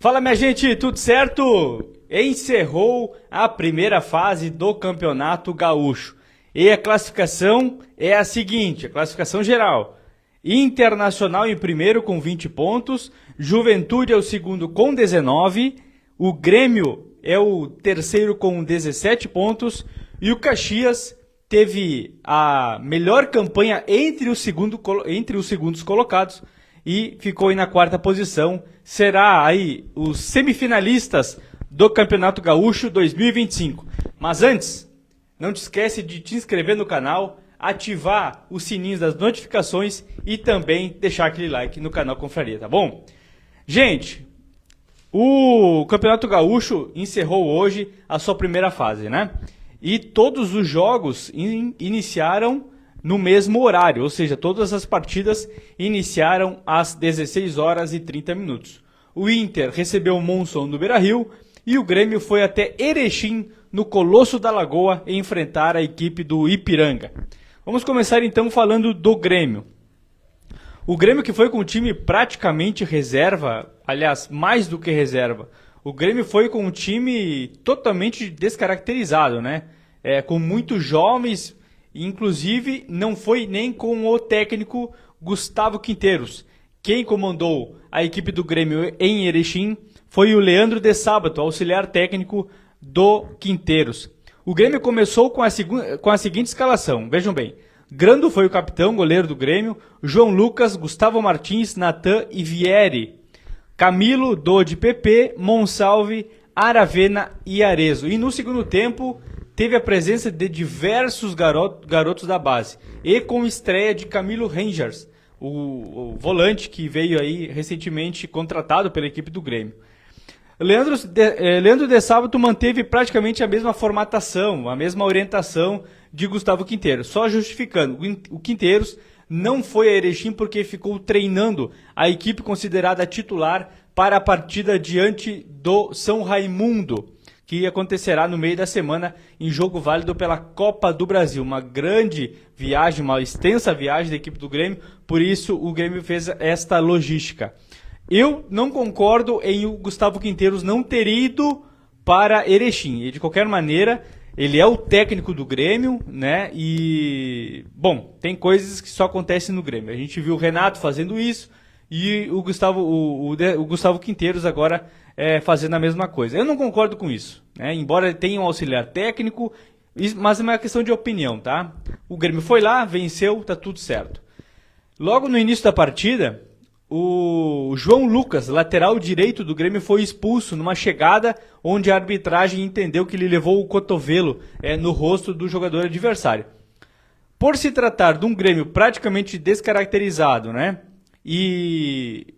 Fala, minha gente, tudo certo? Encerrou a primeira fase do Campeonato Gaúcho. E a classificação é a seguinte, a classificação geral. Internacional em primeiro com 20 pontos, Juventude é o segundo com 19, o Grêmio é o terceiro com 17 pontos e o Caxias teve a melhor campanha entre os segundos colocados e ficou aí na quarta posição. Será aí os semifinalistas do Campeonato Gaúcho 2025. Mas antes, não te esquece de te inscrever no canal, ativar os sininhos das notificações e também deixar aquele like no canal Confraria, tá bom? Gente, o Campeonato Gaúcho encerrou hoje a sua primeira fase, né? E todos os jogos iniciaram no mesmo horário, ou seja, todas as partidas iniciaram às 16 horas e 30 minutos. O Inter recebeu o Monson no Beira-Rio e o Grêmio foi até Erechim, no Colosso da Lagoa, enfrentar a equipe do Ipiranga. Vamos começar então falando do Grêmio. O Grêmio que foi com o time praticamente reserva, aliás, mais do que reserva. O Grêmio foi com um time totalmente descaracterizado, né? Com muitos jovens, inclusive não foi nem com o técnico Gustavo Quinteiros. Quem comandou a equipe do Grêmio em Erechim foi o Leandro de Sábato, auxiliar técnico do Quinteiros. O Grêmio começou com a seguinte escalação, vejam bem. Grando foi o capitão, goleiro do Grêmio, João Lucas, Gustavo Martins, Natan e Vieri. Camilo, Dodi, Pepe, Monsalve, Aravena e Arezo. E no segundo tempo teve a presença de diversos garotos da base. E com estreia de Camilo Rangers, o volante que veio aí recentemente contratado pela equipe do Grêmio. Leandro de Sábato manteve praticamente a mesma formatação, a mesma orientação de Gustavo Quinteiros. Só justificando, o Quinteiros não foi a Erechim porque ficou treinando a equipe considerada titular para a partida diante do São Raimundo, que acontecerá no meio da semana em jogo válido pela Copa do Brasil. Uma grande viagem, uma extensa viagem da equipe do Grêmio, por isso o Grêmio fez esta logística. Eu não concordo em o Gustavo Quinteiros não ter ido para Erechim. E de qualquer maneira, ele é o técnico do Grêmio, né? E, bom, tem coisas que só acontecem no Grêmio. A gente viu o Renato fazendo isso e o Gustavo Quinteiros agora fazendo a mesma coisa. Eu não concordo com isso, né? Embora ele tenha um auxiliar técnico, mas é uma questão de opinião, tá? O Grêmio foi lá, venceu, tá tudo certo. Logo no início da partida, o João Lucas, lateral direito do Grêmio, foi expulso numa chegada onde a arbitragem entendeu que ele levou o cotovelo no rosto do jogador adversário. Por se tratar de um Grêmio praticamente descaracterizado, né? E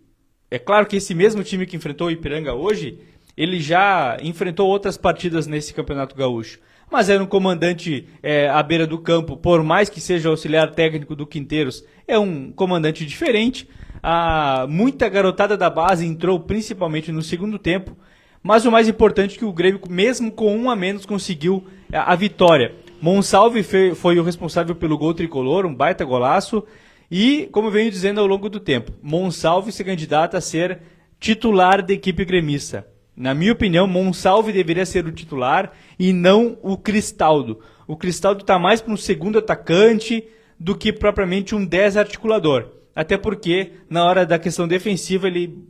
é claro que esse mesmo time que enfrentou o Ipiranga hoje, ele já enfrentou outras partidas nesse Campeonato Gaúcho. Mas era um comandante à beira do campo, por mais que seja auxiliar técnico do Quinteiros, é um comandante diferente. Muita garotada da base entrou principalmente no segundo tempo, mas o mais importante é que o Grêmio, mesmo com um a menos, conseguiu a vitória. Monsalve foi o responsável pelo gol tricolor, um baita golaço, e, como eu venho dizendo ao longo do tempo, Monsalve se candidata a ser titular da equipe gremista. Na minha opinião, Monsalve deveria ser o titular e não o Cristaldo. O Cristaldo está mais para um segundo atacante do que propriamente um 10 articulador. Até porque, na hora da questão defensiva, ele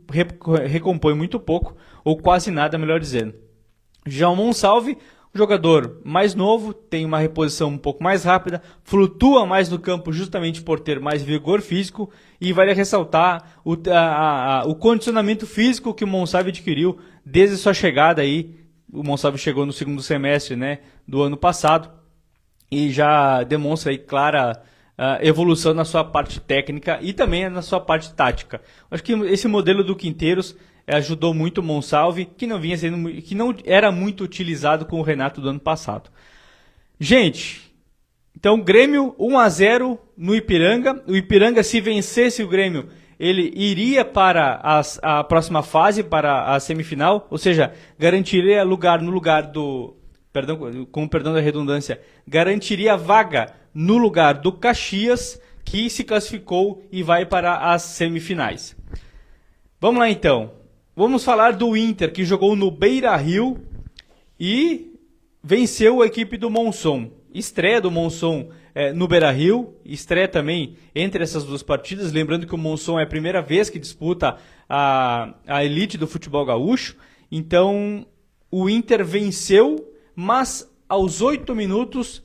recompõe muito pouco, ou quase nada, melhor dizendo. Já o Monsalve, jogador mais novo, tem uma reposição um pouco mais rápida, flutua mais no campo justamente por ter mais vigor físico, e vale ressaltar o condicionamento físico que o Monsalve adquiriu desde sua chegada aí. O Monsalve chegou no segundo semestre, né, do ano passado, e já demonstra aí clara evolução na sua parte técnica e também na sua parte tática. Acho que esse modelo do Quinteiros ajudou muito o Monsalve, que não era muito utilizado com o Renato do ano passado. Gente, então Grêmio 1-0 no Ipiranga. O Ipiranga, se vencesse o Grêmio, ele iria para a próxima fase, para a semifinal, ou seja, garantiria lugar no lugar do... com perdão da redundância, garantiria vaga no lugar do Caxias, que se classificou e vai para as semifinais. Vamos lá então. vamos falar do Inter, que jogou no Beira-Rio e venceu a equipe do Monzón. Estreia do Monzón no Beira-Rio, estreia também entre essas duas partidas. Lembrando que o Monzón é a primeira vez que disputa a elite do futebol gaúcho. Então, o Inter venceu, mas aos 8 minutos,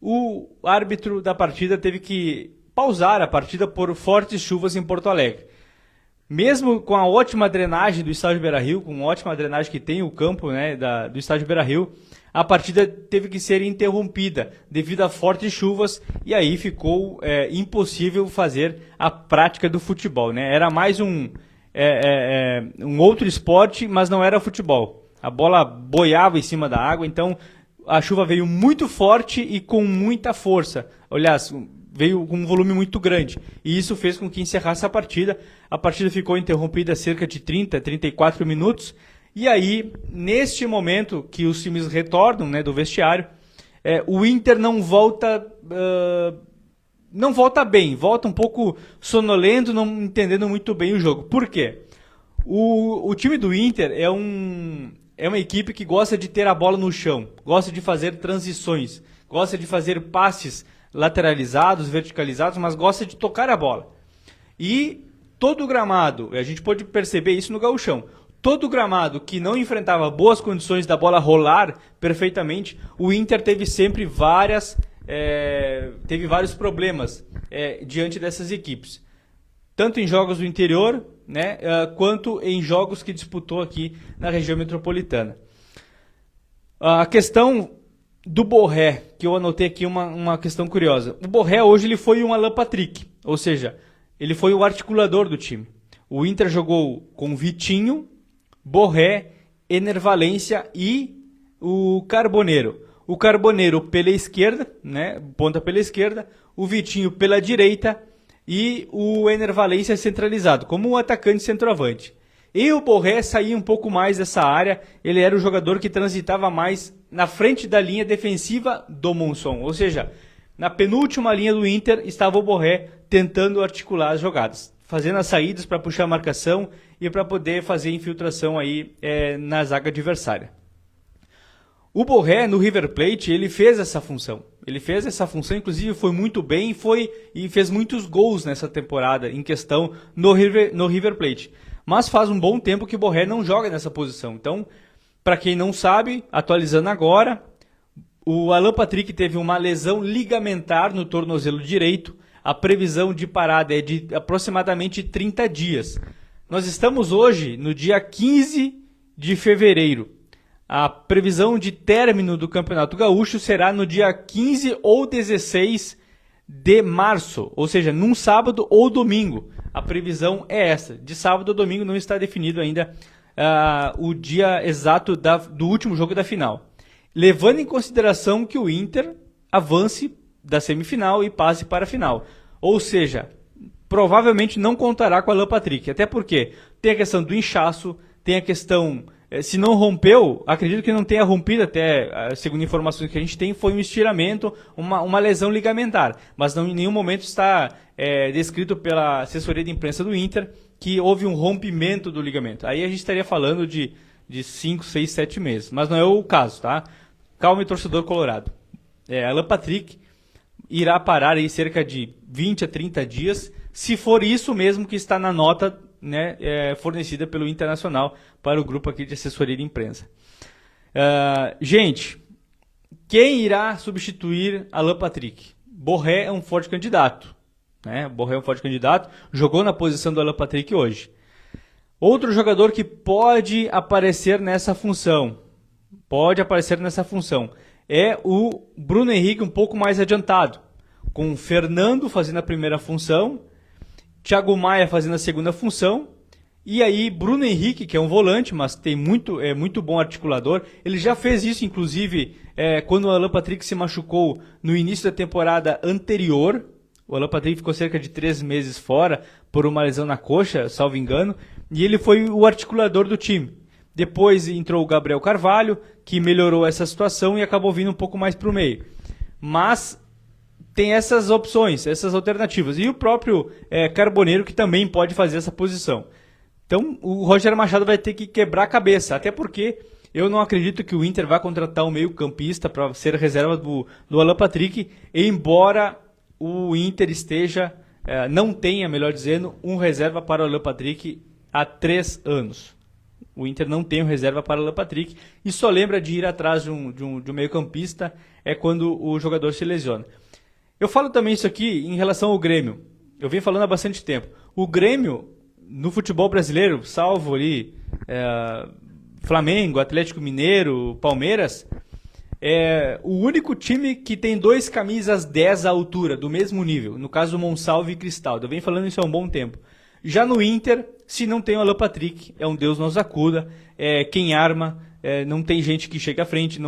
o árbitro da partida teve que pausar a partida por fortes chuvas em Porto Alegre. Mesmo com a ótima drenagem do estádio Beira-Rio, com a ótima drenagem que tem o campo, né, do estádio Beira-Rio, a partida teve que ser interrompida devido a fortes chuvas e aí ficou impossível fazer a prática do futebol, né? Era mais um outro esporte, mas não era futebol. A bola boiava em cima da água, então a chuva veio muito forte e com muita força. Aliás, veio com um volume muito grande. E isso fez com que encerrasse a partida. A partida ficou interrompida cerca de 30, 34 minutos. E aí, neste momento que os times retornam, né, do vestiário, o Inter não volta bem, volta um pouco sonolento, não entendendo muito bem o jogo. Por quê? O time do Inter é uma equipe que gosta de ter a bola no chão, gosta de fazer transições, gosta de fazer passes lateralizados, verticalizados, mas gosta de tocar a bola. E todo o gramado, a gente pode perceber isso no gauchão, todo o gramado que não enfrentava boas condições da bola rolar perfeitamente, o Inter teve sempre vários problemas diante dessas equipes. Tanto em jogos do interior, né, quanto em jogos que disputou aqui na região metropolitana. A questão do Borré, que eu anotei aqui uma questão curiosa. O Borré hoje ele foi um Alan Patrick, ou seja, ele foi o articulador do time. O Inter jogou com Vitinho, Borré, Ener Valencia e o Carboneiro. O Carboneiro pela esquerda, né, ponta pela esquerda, o Vitinho pela direita e o Ener Valencia centralizado, como um atacante centroavante. E o Borré saía um pouco mais dessa área, ele era o jogador que transitava mais na frente da linha defensiva do Monzón, ou seja, na penúltima linha do Inter estava o Borré tentando articular as jogadas, fazendo as saídas para puxar a marcação e para poder fazer infiltração aí na zaga adversária. O Borré no River Plate, ele fez essa função. Inclusive foi muito bem e fez muitos gols nessa temporada em questão no River Plate. Mas faz um bom tempo que o Borré não joga nessa posição. Então, para quem não sabe, atualizando agora, o Alan Patrick teve uma lesão ligamentar no tornozelo direito. A previsão de parada é de aproximadamente 30 dias. Nós estamos hoje no dia 15 de fevereiro. A previsão de término do Campeonato Gaúcho será no dia 15 ou 16 de março, ou seja, num sábado ou domingo. A previsão é essa. De sábado ou domingo não está definido ainda o dia exato do último jogo da final. Levando em consideração que o Inter avance da semifinal e passe para a final. Ou seja, provavelmente não contará com o Alan Patrick. Até porque tem a questão do inchaço, tem a questão... Se não rompeu, acredito que não tenha rompido até, segundo informações que a gente tem, foi um estiramento, uma lesão ligamentar. Mas não, em nenhum momento está descrito pela assessoria de imprensa do Inter que houve um rompimento do ligamento. Aí a gente estaria falando de 5, 6, 7 meses. Mas não é o caso, tá? Calma, torcedor colorado. Alan Patrick irá parar aí cerca de 20 a 30 dias, se for isso mesmo que está na nota, né, fornecida pelo Internacional para o grupo aqui de assessoria de imprensa. Gente, quem irá substituir Alan Patrick? Borré é um forte candidato, né? Borré é um forte candidato, jogou na posição do Alan Patrick hoje. Outro jogador que pode aparecer nessa função, é o Bruno Henrique um pouco mais adiantado, com o Fernando fazendo a primeira função, Thiago Maia fazendo a segunda função, e aí Bruno Henrique, que é um volante, mas é muito bom articulador. Ele já fez isso, inclusive, quando o Alan Patrick se machucou no início da temporada anterior. O Alan Patrick ficou cerca de 3 meses fora por uma lesão na coxa, salvo engano, e ele foi o articulador do time. Depois entrou o Gabriel Carvalho, que melhorou essa situação e acabou vindo um pouco mais para o meio. Mas tem essas opções, essas alternativas. E o próprio Carboneiro, que também pode fazer essa posição. Então o Roger Machado vai ter que quebrar a cabeça, até porque eu não acredito que o Inter vá contratar um meio-campista para ser reserva do Alan Patrick, embora o Inter não tenha, melhor dizendo, um reserva para o Alan Patrick há 3 anos. O Inter não tem um reserva para o Alan Patrick e só lembra de ir atrás de um meio-campista quando o jogador se lesiona. Eu falo também isso aqui em relação ao Grêmio. Eu venho falando há bastante tempo. O Grêmio, no futebol brasileiro, salvo ali Flamengo, Atlético Mineiro, Palmeiras, é o único time que tem 2 camisas 10 à altura, do mesmo nível. No caso, Monsalve e Cristaldo. Eu venho falando isso há um bom tempo. Já no Inter, se não tem o Alan Patrick, é um Deus nos acuda, quem arma, não tem gente que chega à frente.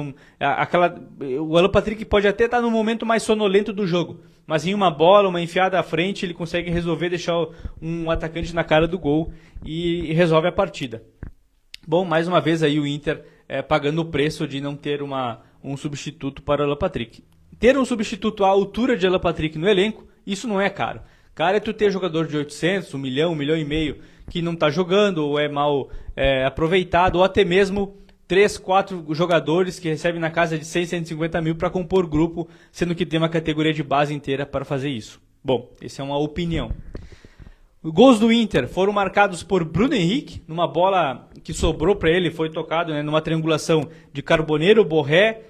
O Alan Patrick pode até estar no momento mais sonolento do jogo, mas em uma bola, uma enfiada à frente, ele consegue resolver deixar um atacante na cara do gol e resolve a partida. Bom, mais uma vez aí o Inter pagando o preço de não ter um substituto para o Alan Patrick. Ter um substituto à altura de Alan Patrick no elenco, isso não é caro. Caro é tu ter jogador de 800, 1 milhão, 1 milhão e meio, que não está jogando, ou é mal aproveitado, ou até mesmo 3, 4 jogadores que recebem na casa de 100, 150 mil para compor grupo, sendo que tem uma categoria de base inteira para fazer isso. Bom, essa é uma opinião. Os gols do Inter foram marcados por Bruno Henrique, numa bola que sobrou para ele, foi tocado numa triangulação de Carboneiro, Borré,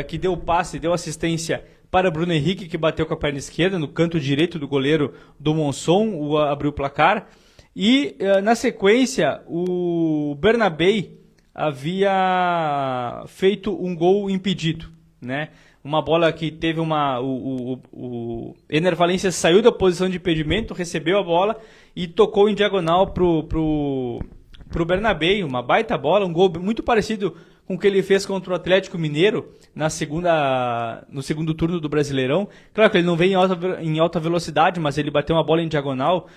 que deu passe, deu assistência para Bruno Henrique, que bateu com a perna esquerda no canto direito do goleiro do Monson, abriu o placar. E na sequência, o Bernabé havia feito um gol impedido, né? Uma bola que teve o Ener Valencia saiu da posição de impedimento, recebeu a bola e tocou em diagonal pro Bernabé, uma baita bola, um gol muito parecido com o que ele fez contra o Atlético Mineiro no segundo turno do Brasileirão. Claro que ele não veio em alta velocidade, mas ele bateu uma bola em diagonal,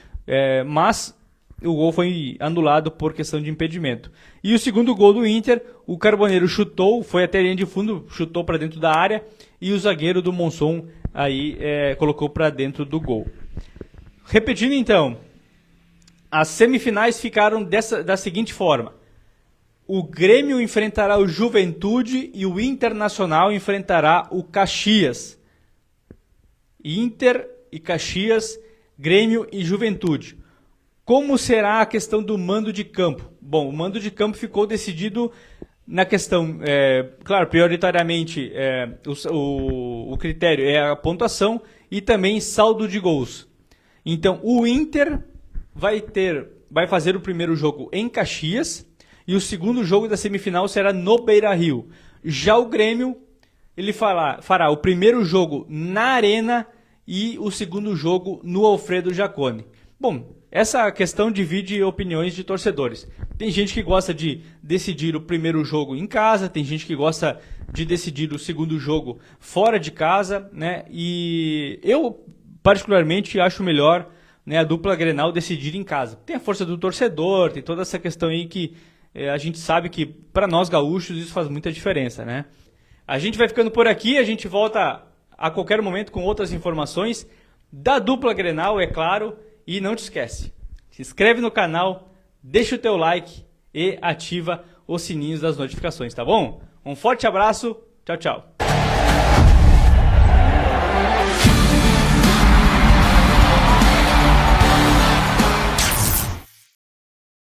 mas o gol foi anulado por questão de impedimento. E o segundo gol do Inter, o Carboneiro chutou, foi até a linha de fundo, chutou para dentro da área, e o zagueiro do Monson aí colocou para dentro do gol. Repetindo então, as semifinais ficaram da seguinte forma: o Grêmio enfrentará o Juventude e o Internacional enfrentará o Caxias. Inter e Caxias, Grêmio e Juventude. Como será a questão do mando de campo? Bom, o mando de campo ficou decidido na questão, claro, prioritariamente o critério é a pontuação e também saldo de gols. Então, o Inter vai fazer o primeiro jogo em Caxias e o segundo jogo da semifinal será no Beira-Rio. Já o Grêmio, ele fará o primeiro jogo na Arena e o segundo jogo no Alfredo Jaconi. Bom, essa questão divide opiniões de torcedores. Tem gente que gosta de decidir o primeiro jogo em casa, tem gente que gosta de decidir o segundo jogo fora de casa, né? E eu, particularmente, acho melhor, né, a dupla Grenal decidir em casa. Tem a força do torcedor, tem toda essa questão aí que a gente sabe que, para nós gaúchos, isso faz muita diferença, né? A gente vai ficando por aqui, a gente volta a qualquer momento com outras informações da dupla Grenal, é claro. E não te esquece, se inscreve no canal, deixa o teu like e ativa os sininhos das notificações, tá bom? Um forte abraço, tchau, tchau.